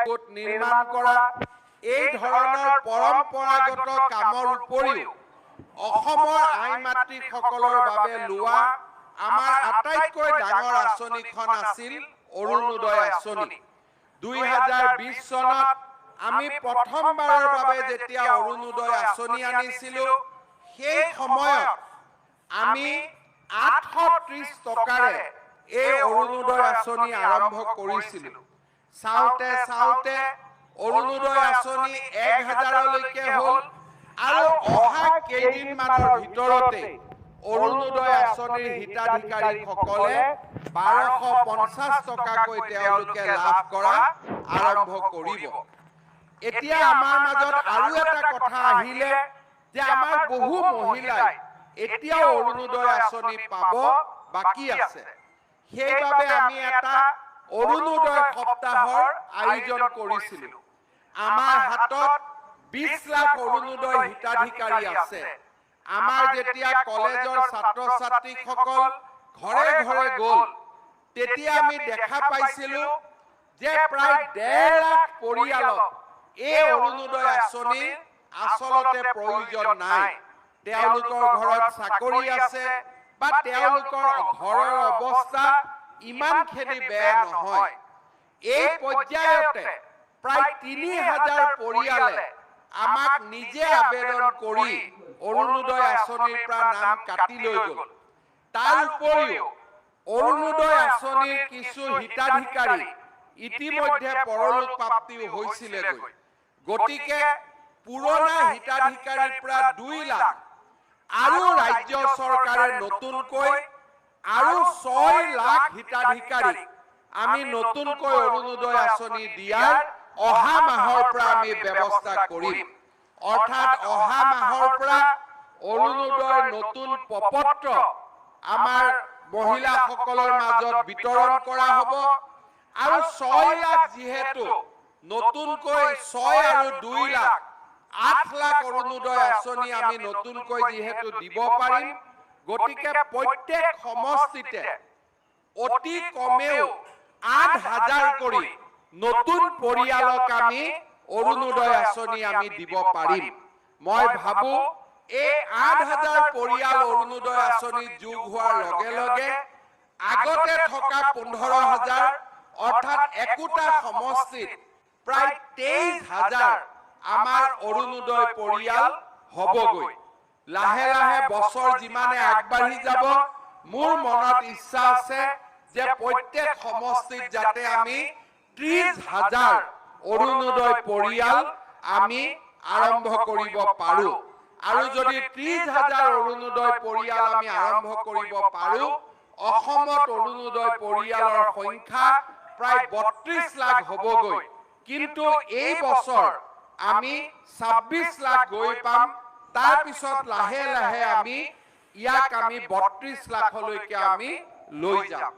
গোট নিৰ্মাণ কৰা এই ধৰণৰ পৰম্পৰাগত কামৰ উপৰিও অসমৰ আই মাতৃসকলৰ বাবে লোৱা আমাৰ আটাইতকৈ ডাঙৰ আঁচনিখন আছিল অৰুণোদয় আঁচনি। 2020 চনত আমি প্ৰথমবাৰৰ বাবে যেতিয়া অৰুণোদয় আঁচনি আনিছিলো সেই সময়ত আমি 830 টকাৰে এই অৰুণোদয় আঁচনি আৰম্ভ কৰিছিলো। চাওঁতে চাওঁতে অৰুণোদয় আঁচনি 1000লৈকে হ'ল আৰু অহা কেইদিনমানৰ ভিতৰতে অৰুণোদয় আঁচনিৰ হিতাধিকাৰীসকলে 1250 টকাকৈ তেওঁলোকে লাভ কৰা আৰম্ভ কৰিব। এতিয়া আমাৰ মাজত আৰু এটা কথা আহিলে যে আমাৰ বহু মহিলাই এতিয়াও অৰুণোদয় আঁচনি পাব বাকী আছে। সেইবাবে আমি এটা অৰুণোদয় সপ্তাহৰ আয়োজন কৰিছিলো। আমাৰ হাতত 20 লাখ অৰুণোদয় হিতাধিকাৰী আছে। আমাৰ যেতিয়া কলেজৰ ছাত্ৰ ছাত্ৰীসকল ঘৰে ঘৰে গ'ল তেতিয়া আমি দেখা পাইছিলো যে প্ৰায় 1.5 লাখ পৰিয়ালক এই অৰুণোদয় আঁচনিৰ আচলতে প্ৰয়োজন নাই। তেওঁলোকৰ ঘৰত চাকৰি আছে বা তেওঁলোকৰ ঘৰৰ অৱস্থা ইমানখিনি বেয়া নহয়। এই পৰ্যায়তে প্ৰায় 3000 পৰিয়ালে আমাক নিজে আবেদন কৰি অৰুণোদয় আঁচনিৰ পৰা নাম কাটি লৈ গ'ল। তাৰ উপৰিও অৰুণোদয় আঁচনিৰ কিছু হিতাধিকাৰী ইতিমধ্যে পৰলোক প্ৰাপ্তিও হৈছিলেগৈ। গতিকে পুৰণা হিতাধিকাৰীৰ পৰা 2 লাখ আৰু ৰাজ্য চৰকাৰে নতুনকৈ আৰু 6 লাখ হিতাধিকাৰী আমি নতুনকৈ অৰুণোদয় আঁচনি দিয়াৰ অহা মাহৰ পৰা আমি ব্যৱস্থা কৰিম। অৰ্থাৎ অহা মাহৰ পৰা অৰুণোদয়ৰ নতুন প্ৰপত্ৰ আমাৰ মহিলাসকলৰ মাজত বিতৰণ কৰা হ'ব আৰু 6 লাখ যিহেতু নতুনকৈ 6 আৰু 2 লাখ 8 লাখ অৰুণোদয় আঁচনি আমি নতুনকৈ যিহেতু দিব পাৰিম, গতিকে প্ৰত্যেক সমষ্টিতে অতি কমেও 8000 কৰি নতুন পৰিয়ালক আমি অৰুণোদয় আঁচনি আমি দিব পাৰিম। মই ভাবো এই 8000 পৰিয়াল অৰুণোদয় আঁচনিত যোগ হোৱাৰ লগে লগে আগতে থকা 15000 অৰ্থাৎ একোটা সমষ্টিত প্ৰায় 23000 আমাৰ অৰুণোদয় পৰিয়াল হ'বগৈ। লাহে লাহে বছৰ যিমানে আগবাঢ়ি যাব মোৰ মনত ইচ্ছা আছে যে প্ৰত্যেক সমষ্টিত যাতে আমি 30000 অৰুণোদয় পৰিয়াল আমি আৰম্ভ কৰিব পাৰো। আৰু যদি 30000 অৰুণোদয় পৰিয়াল আমি আৰম্ভ কৰিব পাৰো, অসমত অৰুণোদয় পৰিয়ালৰ সংখ্যা প্ৰায় 32 লাখ হ'বগৈ। কিন্তু এই বছৰ আমি 26 লাখ গৈ পাম। তাৰ পিছত লাহে লাহে আমি ইয়াক 32 লাখলৈকে আমি লৈ যাম।